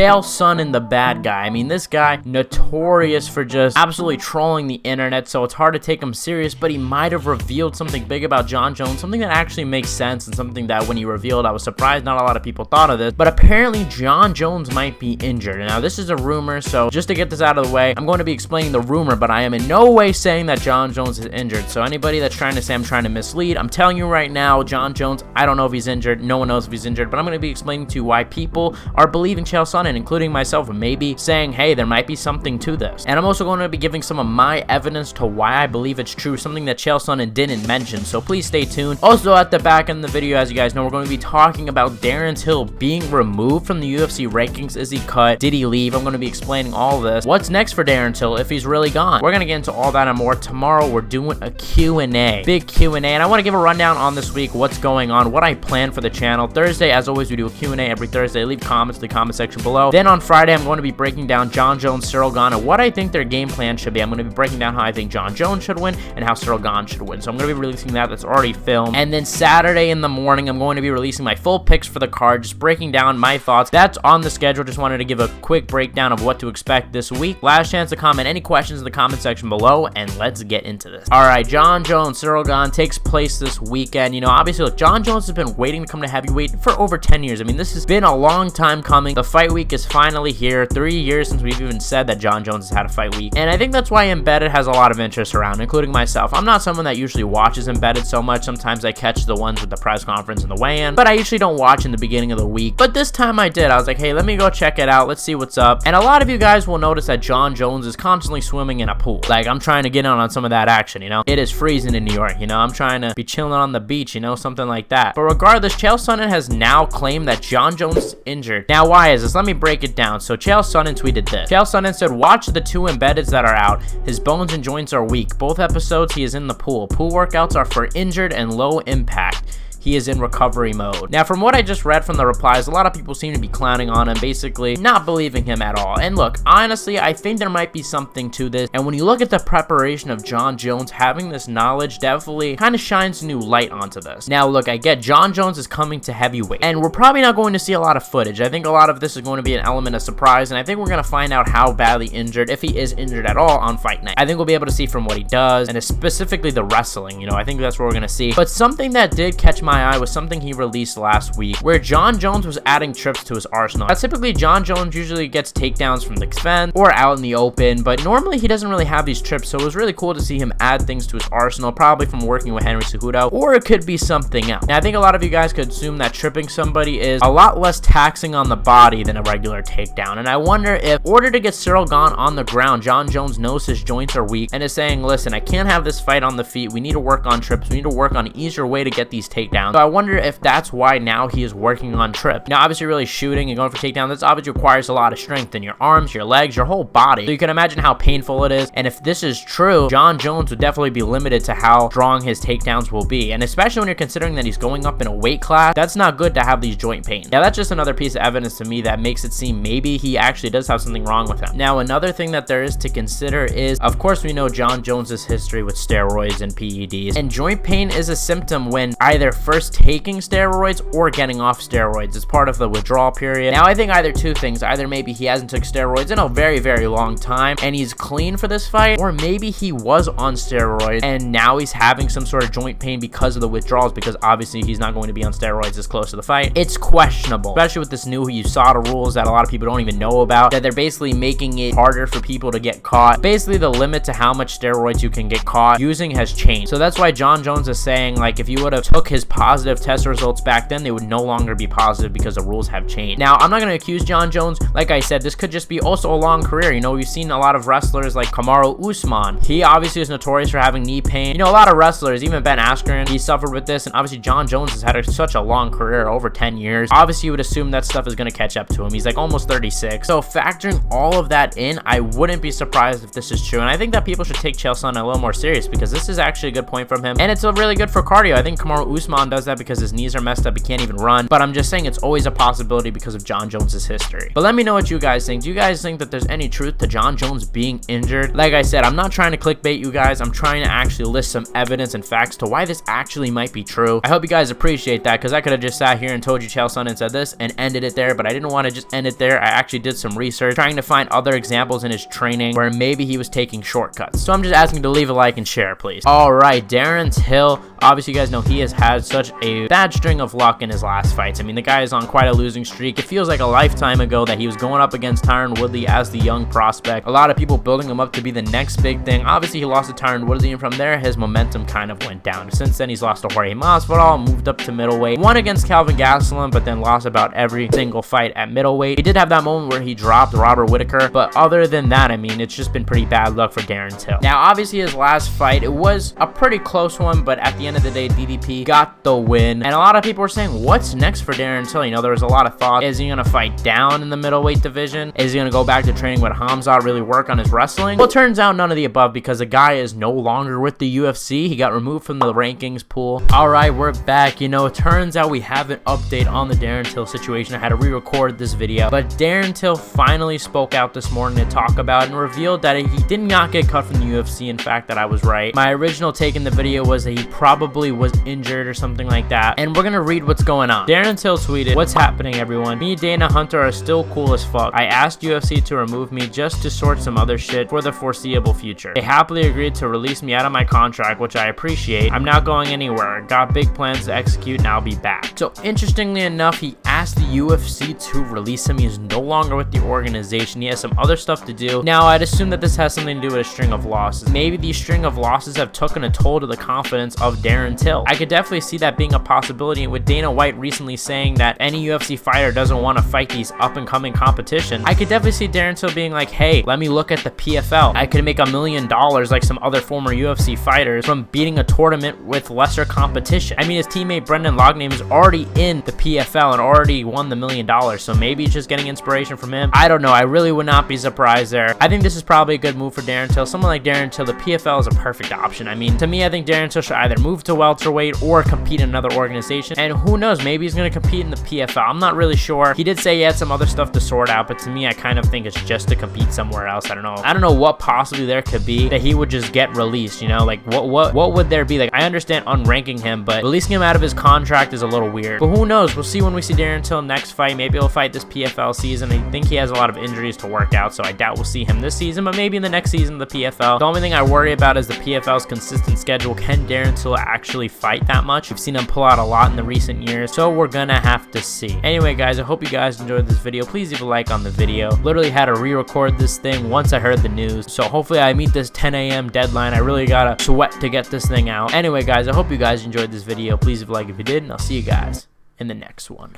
Chael Sonnen, the bad guy. I mean, this guy notorious for just absolutely trolling the internet, so it's hard to take him serious, but he might have revealed something big about Jon Jones, something that actually makes sense, and something that when he revealed, I was surprised not a lot of people thought of this, but apparently Jon Jones might be injured. And now this is a rumor, so just to get this out of the way, I'm going to be explaining the rumor, but I am in no way saying that Jon Jones is injured. So anybody that's trying to say I'm trying to mislead, I'm telling you right now, Jon Jones, I don't know if he's injured, no one knows if he's injured, but I'm going to be explaining to you why people are believing Chael Sonnen, including myself, and maybe saying, hey, there might be something to this. And I'm also going to be giving some of my evidence to why I believe it's true, something that Chael Sonnen didn't mention, so please stay tuned. Also, at the back end of the video, as you guys know, we're going to be talking about Darren Till being removed from the UFC rankings. Is he cut? Did he leave? I'm going to be explaining all this. What's next for Darren Till if he's really gone? We're going to get into all that and more. Tomorrow, we're doing a Q&A. Big Q&A, and I want to give a rundown on this week, what's going on, what I plan for the channel. Thursday, as always, we do a Q&A every Thursday. Leave comments in the comment section below. Then on Friday, I'm going to be breaking down Jon Jones, Ciryl Gane, and what I think their game plan should be. I'm going to be breaking down how I think Jon Jones should win and how Ciryl Gane should win. So I'm going to be releasing that. That's already filmed. And then Saturday in the morning, I'm going to be releasing my full picks for the card, just breaking down my thoughts. That's on the schedule. Just wanted to give a quick breakdown of what to expect this week. Last chance to comment any questions in the comment section below, and let's get into this. All right, Jon Jones, Ciryl Gane takes place this weekend. You know, obviously, look, Jon Jones has been waiting to come to heavyweight for over 10 years. I mean, this has been a long time coming. The fight week is finally here. 3 years since we've even said that Jon Jones has had a fight week, and I think that's why Embedded has a lot of interest around, including myself. I'm not someone that usually watches Embedded so much. Sometimes I catch the ones with the press conference and the weigh-in, but I usually don't watch in the beginning of the week. But this time I did. I was like, hey, let me go check it out. Let's see what's up. And a lot of you guys will notice that Jon Jones is constantly swimming in a pool. Like, I'm trying to get on some of that action, you know? It is freezing in New York, you know? I'm trying to be chilling on the beach, you know? Something like that. But regardless, Chael Sonnen has now claimed that Jon Jones is injured. Now, why is this? Let me break it down. So Chael Sonnen tweeted this. Chael Sonnen said, watch the 2 embeddeds that are out. His bones and joints are weak. Both episodes he is in the pool. Pool workouts are for injured and low impact. He is in recovery mode. Now, from what I just read from the replies, a lot of people seem to be clowning on him, basically not believing him at all. And look, honestly, I think there might be something to this. And when you look at the preparation of Jon Jones, having this knowledge definitely kind of shines new light onto this. Now, look, I get Jon Jones is coming to heavyweight, and we're probably not going to see a lot of footage. I think a lot of this is going to be an element of surprise, and I think we're going to find out how badly injured, if he is injured at all, on fight night. I think we'll be able to see from what he does, and specifically the wrestling, you know, I think that's what we're going to see. But something that did catch my eye was something he released last week, where Jon Jones was adding trips to his arsenal. Now, typically, Jon Jones usually gets takedowns from the fence or out in the open, but normally he doesn't really have these trips, so it was really cool to see him add things to his arsenal, probably from working with Henry Cejudo, or it could be something else. Now, I think a lot of you guys could assume that tripping somebody is a lot less taxing on the body than a regular takedown, and I wonder if, in order to get Ciryl Gane on the ground, Jon Jones knows his joints are weak and is saying, listen, I can't have this fight on the feet. We need to work on trips. We need to work on an easier way to get these takedowns. So I wonder if that's why now he is working on trips. Now, obviously, really shooting and going for takedown, this obviously requires a lot of strength in your arms, your legs, your whole body. So you can imagine how painful it is. And if this is true, Jon Jones would definitely be limited to how strong his takedowns will be. And especially when you're considering that he's going up in a weight class, that's not good to have these joint pains. Now, that's just another piece of evidence to me that makes it seem maybe he actually does have something wrong with him. Now, another thing that there is to consider is, of course, we know Jon Jones's history with steroids and PEDs. And joint pain is a symptom when either first taking steroids or getting off steroids. It's part of the withdrawal period. Now, I think either two things. Either maybe he hasn't took steroids in a very, very long time and he's clean for this fight, or maybe he was on steroids and now he's having some sort of joint pain because of the withdrawals, because obviously he's not going to be on steroids this close to the fight. It's questionable, especially with this new USADA rules that a lot of people don't even know about, that they're basically making it harder for people to get caught. Basically, the limit to how much steroids you can get caught using has changed. So that's why Jon Jones is saying, like, if you would have took his positive test results back then, they would no longer be positive because the rules have changed. Now, I'm not going to accuse Jon Jones. Like I said, this could just be also a long career. You know, we've seen a lot of wrestlers like Kamaru Usman. He obviously is notorious for having knee pain. You know, a lot of wrestlers, even Ben Askren, he suffered with this. And obviously, Jon Jones has had such a long career, over 10 years. Obviously, you would assume that stuff is going to catch up to him. He's like almost 36. So factoring all of that in, I wouldn't be surprised if this is true. And I think that people should take Chael Sonnen a little more serious, because this is actually a good point from him. And it's really good for cardio. I think Kamaru Usman everyone does that because his knees are messed up, he can't even run, but I'm just saying it's always a possibility because of Jon Jones's history. But let me know what you guys think. Do you guys think that there's any truth to Jon Jones being injured? Like I said, I'm not trying to clickbait you guys. I'm trying to actually list some evidence and facts to why this actually might be true. I hope you guys appreciate that, because I could have just sat here and told you Chael Sonnen said this and ended it there, but I didn't want to just end it there. I actually did some research trying to find other examples in his training where maybe he was taking shortcuts. So I'm just asking to leave a like and share, please. All right, Darren Till. Obviously, you guys know he has had such a bad string of luck in his last fights. I mean, the guy is on quite a losing streak. It feels like a lifetime ago that he was going up against Tyron Woodley as the young prospect. A lot of people building him up to be the next big thing. Obviously, he lost to Tyron Woodley, and from there, his momentum kind of went down. Since then, he's lost to Jorge Masvidal, moved up to middleweight, won against Calvin Gastelum, but then lost about every single fight at middleweight. He did have that moment where he dropped Robert Whittaker, but other than that, I mean, it's just been pretty bad luck for Darren Till. Now, obviously, his last fight, it was a pretty close one, but at the end of the day, DDP got the win. And a lot of people were saying, what's next for Darren Till? You know, there was a lot of thought. Is he going to fight down in the middleweight division? Is he going to go back to training with Hamzat, really work on his wrestling? Well, it turns out none of the above, because the guy is no longer with the UFC. He got removed from the rankings pool. All right, we're back. You know, it turns out we have an update on the Darren Till situation. I had to re-record this video, but Darren Till finally spoke out this morning to talk about it and revealed that he did not get cut from the UFC. In fact, that I was right. My original take in the video was that he probably was injured or something like that, and we're gonna read what's going on. Darren Till tweeted, "What's happening, everyone? Me, Dana, Hunter are still cool as fuck. I asked UFC to remove me just to sort some other shit for the foreseeable future. They happily agreed to release me out of my contract, which I appreciate. I'm not going anywhere. Got big plans to execute, and I'll be back." So interestingly enough, he asked the UFC to release him. He is no longer with the organization. He has some other stuff to do. Now, I'd assume that this has something to do with a string of losses. Maybe these string of losses have taken a toll to the confidence of Darren Till. I could definitely see that being a possibility, with Dana White recently saying that any UFC fighter doesn't want to fight these up-and-coming competition. I could definitely see Darren Till being like, hey, let me look at the PFL. I could make $1 million like some other former UFC fighters from beating a tournament with lesser competition. I mean, his teammate Brendan Loughnane is already in the PFL and already won the $1 million, so maybe it's just getting inspiration from him. I don't know. I really would not be surprised there. I think this is probably a good move for Darren Till. Someone like Darren Till, the PFL is a perfect option. I mean, to me, I think Darren Till should either move to welterweight or compete in another organization, and who knows, maybe he's going to compete in the PFL. I'm not really sure. He did say he had some other stuff to sort out, but to me, I kind of think it's just to compete somewhere else. I don't know what possibly there could be that he would just get released, you know? Like, what would there be? Like, I understand unranking him, but releasing him out of his contract is a little weird. But who knows? We'll see when we see Darren Till next fight. Maybe he'll fight this PFL season. I think he has a lot of injuries to work out, so I doubt we'll see him this season, but maybe in the next season of the PFL. The only thing I worry about is the PFL's consistent schedule. Can Darren Till actually fight that much? We've seen him pull out a lot in the recent years, so we're gonna have to see. Anyway, guys, I hope you guys enjoyed this video. Please leave a like on the video. Literally had to re-record this thing once I heard the news, so hopefully I meet this 10 a.m. deadline. I really gotta sweat to get this thing out. Anyway, guys, I hope you guys enjoyed this video. Please leave a like if you did, and I'll see you guys in the next one.